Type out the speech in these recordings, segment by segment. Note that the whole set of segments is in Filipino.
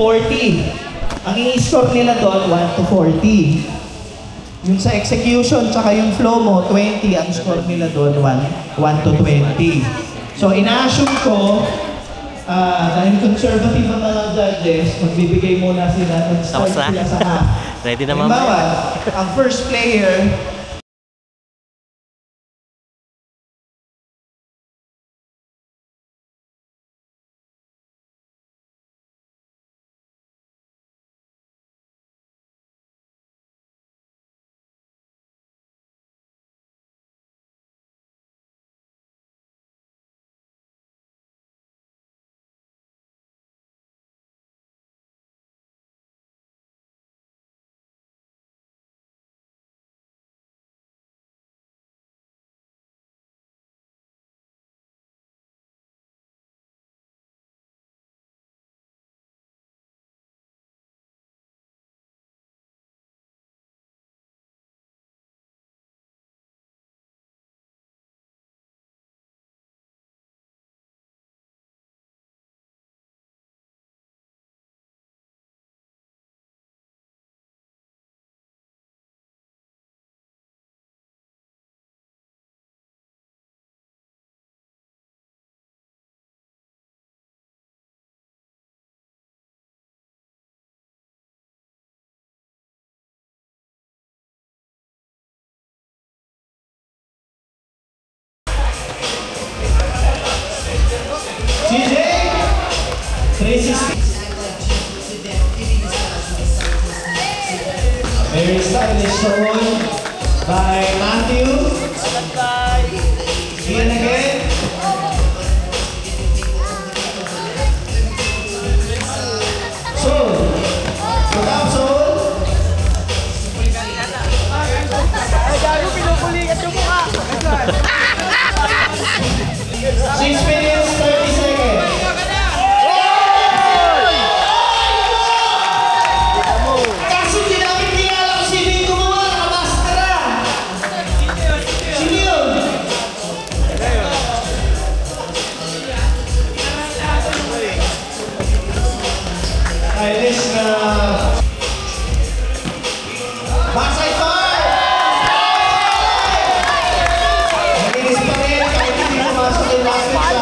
40. Ang i-score nila doon, 1 to 40. Yung sa execution, tsaka yung flow mo, 20. Ang score nila doon, 1 to 20. So, ina-assume ko, dahil conservative ang mga judges, magbibigay muna sila, mag-start sila sa half. Ready na, ma'am? Halimbawa, ang first player, CJ, 360. Very stylish showing by Matthew. Ian again. Soul. Good up, Soul. Ay, gago, pinupulikat yung mukha. 6 minutes, 30 seconds. Kasi hindi namin kilala kung sino yung gumawa, nakamaskara. Sino yun? Ay, this backside fire! Makinis pa rin kahit hindi pumasok yung last shot.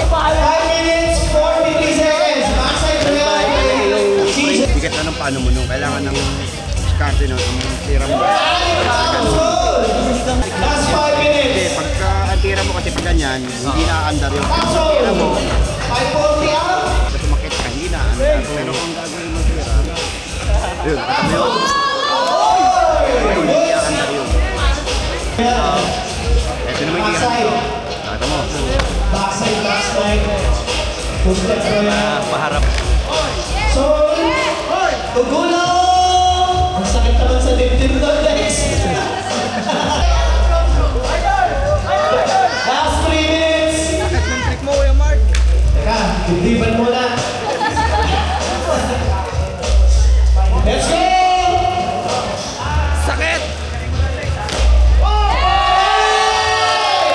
5 minutes, 43 seconds. Backside fire! Bigat na ng paano mo nung kailangan ng skarte no, yung tira mo. Last 5 minutes. Kasi pagka ang tira mo kasi pag ganyan, hindi na-andar yung tira mo. 540 out. Kasi sumakit ka, hindi na-andar. Pero kung gagawin mo tira, yun, katami yun. Hindi na-andar yun. Ito naman yung tira mo. Nakata mo. Backside. Push step ko yan. Paharap. So, tugulong! Ang sakit naman sa dibdib doon, guys. Last 3 minutes. Sakit ng trick mo, Kuya Mark. Teka, dibdiban muna. Let's go! Sakit!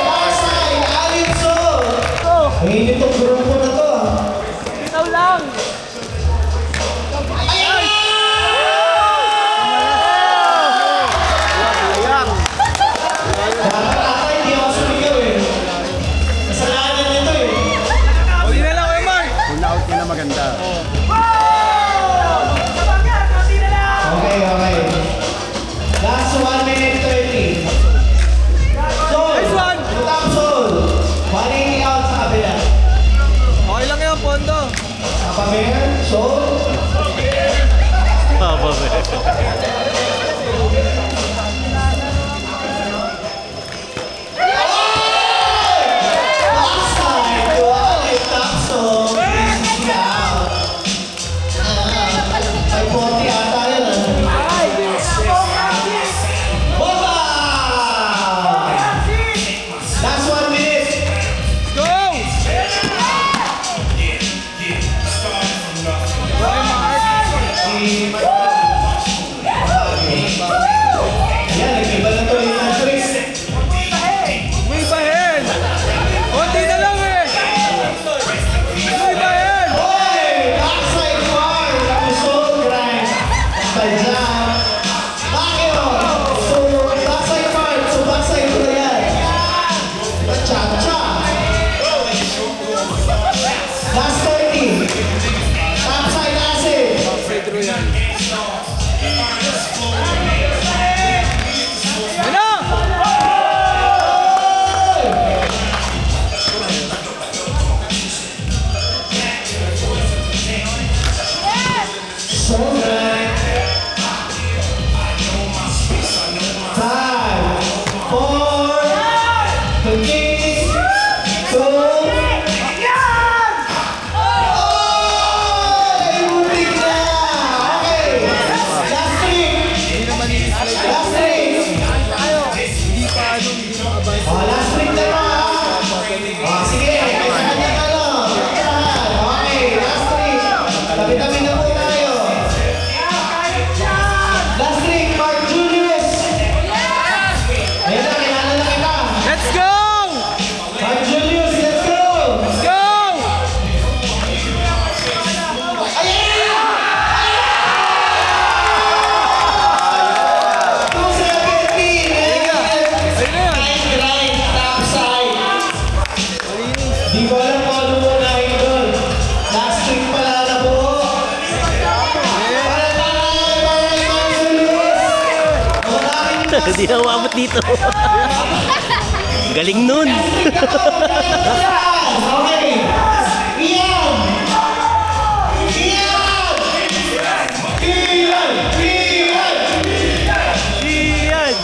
Backside, Alipso! Ang init tong grupo na to. Ikaw lang! Dapat ata hindi ako sumigaw eh. Kasalanan nito eh. Huwag na lang, Kuya Mark! Kung na-out nyo na maganda. Okay. Last 1 minute 30. Soul! Nice one! Top Soul! 180 out sa kabila. Okay lang yan, Pondo. Papamer, Soul. Last time, Top Soul. 360 out. 540 ata yun ah. Boba! Last 1 minute. Go! Kuya Mark! Si Last 30. Topside acid. Side row yan. Ano? So right. 5, 4, 3, 2, Ayutik na! Okay. Last 3. Hindi naman i-slide. Last 3. Hindi pa makabay. Oh, last 3 na ba? Oh, sige. Kanya ka lang. Okay, last 3. Tabi-tabi na po tayo. Last 3, Mark Julius. Ayun na, kilala na kita. Let's go! Mark Julius, let's go! Let's go! Ayan! 270! Ayun na yan. Grind, topside. Malinis. Di ko alam kung ano muna idol. Last week pala na po. Hindi na umabot dito. Galing nun. Okay. Ian! Ian! Ian! Ian! Iyan.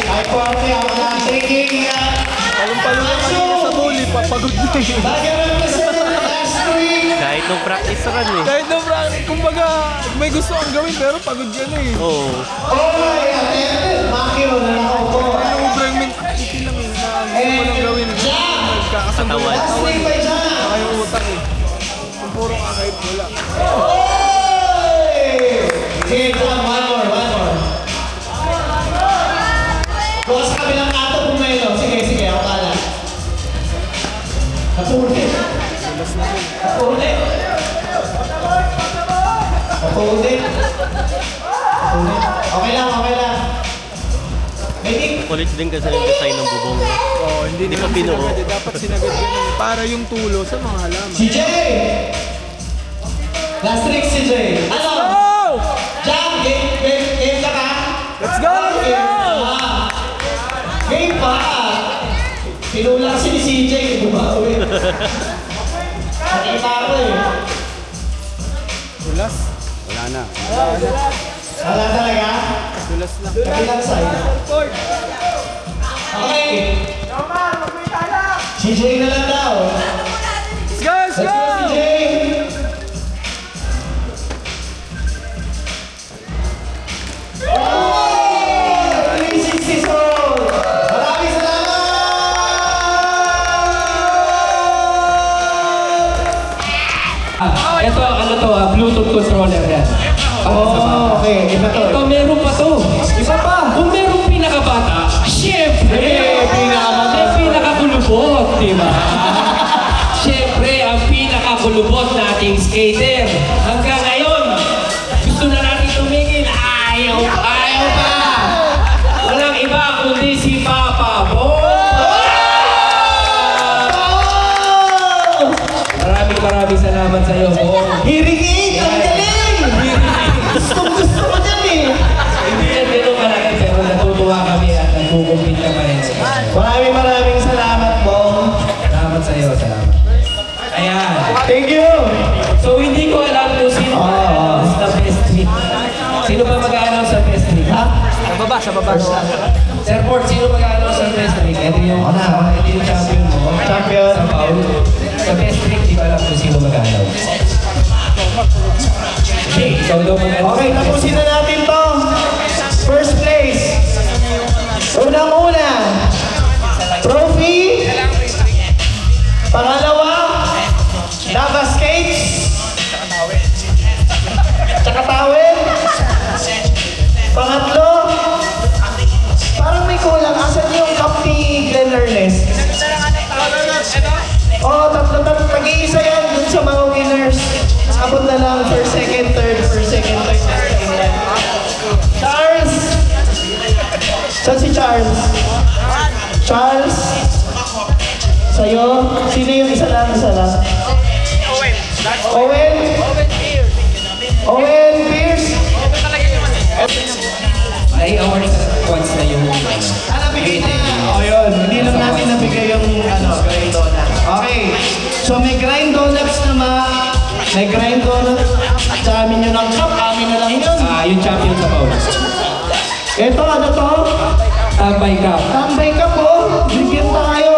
Ay, forte ako na. Thank you, Ian. Palong-palong na kanina sa bully. Pagod na eh. Bagay represent ng last week. Kahit nung practice run eh. Kahit na practice, kumbaga may gusto kang gawin pero pagod yan eh. Oo. Oh, attempted. Makio na nakaupo. Ano sobrang mentality lang eh. Na gusto mo lang gawin. Jam! Nagkakasambulan. Last week by Jam. Saka yung utak eh. Kung puro kakahit mo lang. Oy! Sige, Jam. One more. Kung sa kabilang kato pumelo. Sige, ako pala. Kapulit. Okay lang. May Kulit din kasi yung design ng bubong. Oo, hindi pa naman pinuo. sinagad eh. Dapat sinagad ganun eh. Para yung tulo sa mga halaman. Si Jay! Last trick si Jay. Ano? Oh! Jam, game ka ka? Let's go! Let's Game go! pa. Game pa. Pinula kasi ni CJ. Bumawi. Nakita ko eh. Tulas. Wala na. Wala talaga? Tulas lang. Kabilang side. Okay. CJ na lang daw. Let's go! Let's Let's go, go! CJ! Oh! 360 sold! Maraming salamat! Ito, Bluetooth controller yan. Oh, okay. Iba to. Ito, meron pa to. Isa pa. Kung merong pinakabata, syempre, pinakakulubot, di ba? Syempre, ang pinakakulubot nating skater. Hanggang ngayon, gusto na natin tumingin. Ayaw pa. Walang iba kundi si Papa Bo. Maraming salamat sa iyo, Bo. Hirigin! Ang galing! Gusto ko dyan eh! Hindi yan ganun malaki, pero natutuwa kami at nagkukumpit ka pa rin. Maraming salamat, Bong. Salamat sa iyo, salamat. Ayan. Thank you! So hindi ko alam kung sino mag-announce sa best trick. Sino ba mag-announce sa best trick? Ha? Sa baba. Sir Ford, sino mag-announce sa best trick? Ito yung champion mo. Champion. Sa Paul. Sa best trick, di ko alam kung sino mag-announce. Okay, ikaw daw mag-announce. Okay, tapusin na natin to. First place. Unang-una. Trophy. Pangalawa. Lava skates. Tsaka towel. Pangatlo. Parang may kulang. Asan yung cup ni Glenn Ernest? Oo, tatlo. Mag-iisa yan dun sa mga winners. Abot na lang first, second, third. Charles! Saan si Charles? Charles? Sa'yo, sino yung isa lang? Owen Pierce. Ay, awards points na yung Nabigay na. O yun, hindi lang natin nabigay yung grind donuts. Okay, so may grind donuts naman. May grind donuts. Sa amin yun ang cup, amin na lang yun. yung champion sa bowl. Ito, ano to? Tambay Cup. Tambay ka po. Bigyan tayo.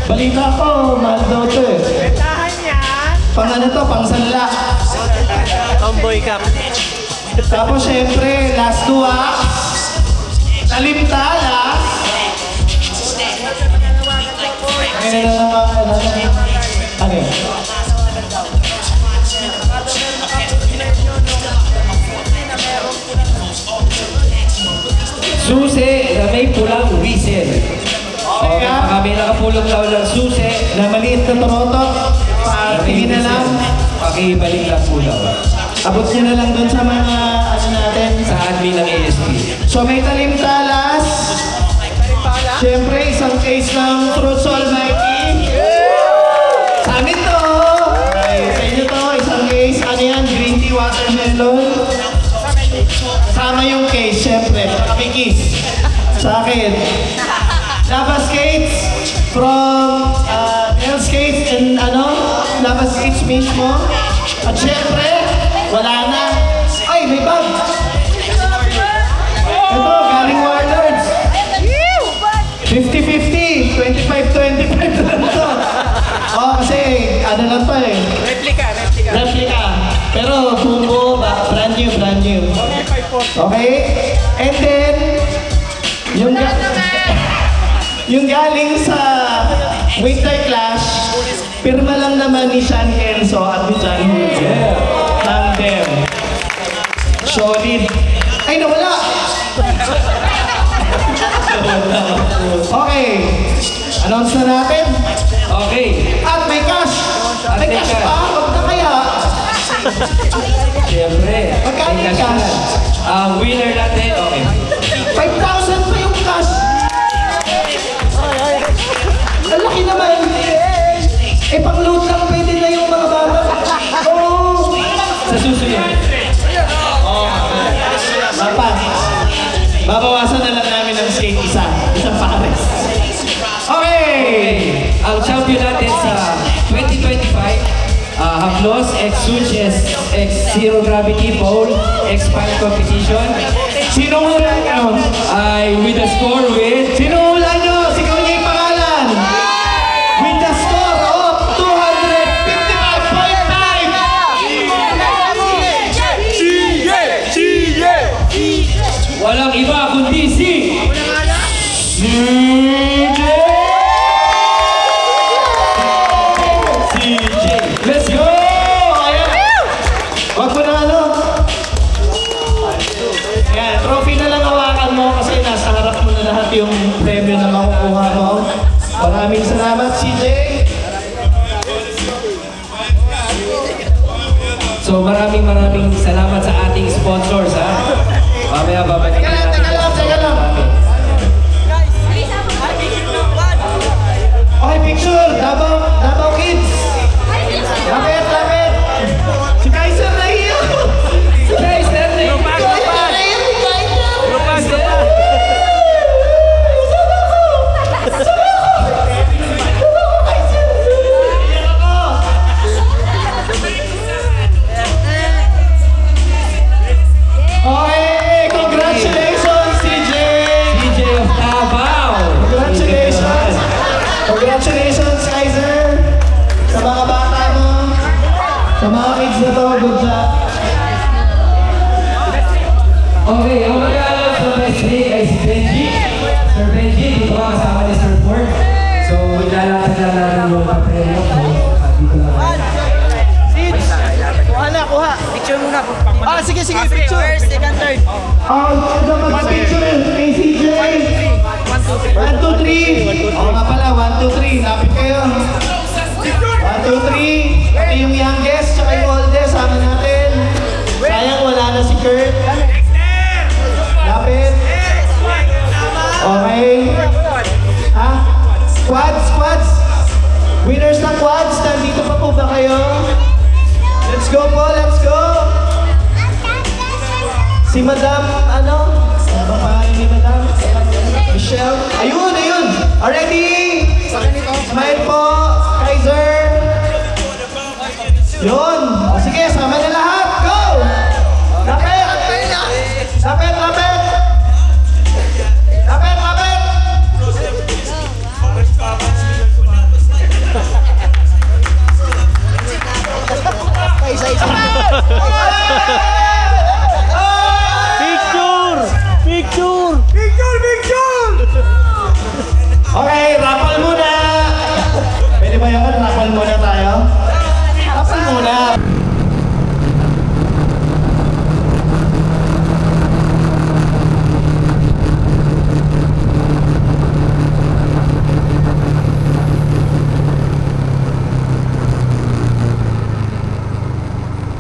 Balita ko, mahal daw to eh. Pang ano to, pang sanla. Tomboy Cup. Tapos syempre, last two Talimtala. Ayun na naman. Okay. Susi na may pulang whistle. Okay, kami nakapulong daw ng susi. Na maliit na torotot. Tingin na lang. Pakibalik lang po daw. Abot nyo na lang dun sa mga ano natin. Sa admin ng ASP. So may talimtalas. Siyempre, isang case ng Fruits Almighty. Sa amin to. Okay, sa inyo to, isang case. Ano yan? Green tea watermelon. Kasama yung case, siyempre. Kapikis. Sa akin. Lava skates from Hell's Skates and Lava Skates mismo. At siyempre, wala na. Ay, may bag. Ito, galing Warlords. 50-50, 25-25 lang to. Kasi ano lang to eh. Replica. Pero bumbo, brand new. Okay? And then, yung galing sa Winter Clash, pirma lang naman ni Sean Enzo at ni John Julio. Tandem. Solid. Ay, nawala! Okay. Announce na natin. Okay. At may cash. May cash pa? Huwag na kaya. Siyempre. Magkano yung may cash? Ang winner natin, okay. 5,000 pa yung cash. Ang laki naman. Pang-load lang pwede na yung mga bata. Oo. Sa susunod. Babawasan na lang namin ng skate isang pares. Okay! Ang champion natin sa 2025, Haplos X Suches X Zero Gravity Bowl X-Pile Competition. Sino hula nyo? Ay with a score with... Sino hula nyo? Sigaw niya yung pangalan. With the score of 255.5. Walang iba kundi si... CJ! Let's go! Wag mo na Yan, trophy na lang hawakan mo kasi nasa harap mo na lahat yung premyo na makukuha mo. Maraming salamat, CJ. So maraming salamat sa ating sponsors ha. Mamaya babalik Teka lang. Okay, picture. Davao Kids. Lapit. Si Kaiser na iyo. Si Kaiser na iyo. Okay, congratulations, CJ. DJ of Davao! Congratulations, Kaiser. Sa mga bata mo. Sa mga kids na to, good job. Okay, ang regalo sa best day ay si Benji. Sir Benji, dito ka kasama ni Sir Ford. So, ilalakad lang natin yung papremyo. Dito lang Kuha. Picture muna. Sige, picture. First, second, third. Ito mag-picture kay CJ. 1, 2, 3. Oo nga pala, 1, 2, 3. Lapit kayo. 1, 2, 3. Ito yung youngest, tsaka yung oldest. Sama natin. Sayang wala na si Kurt. Lapit. Okay. Squads. quads. Winners ng quads, nandito pa po ba kayo? Let's go po, let's go. Si Madam, ano? Ano ba pangalan ni Madam? Michelle? Ayun, ayun! Ready? Smile po, Kaiser! Yun!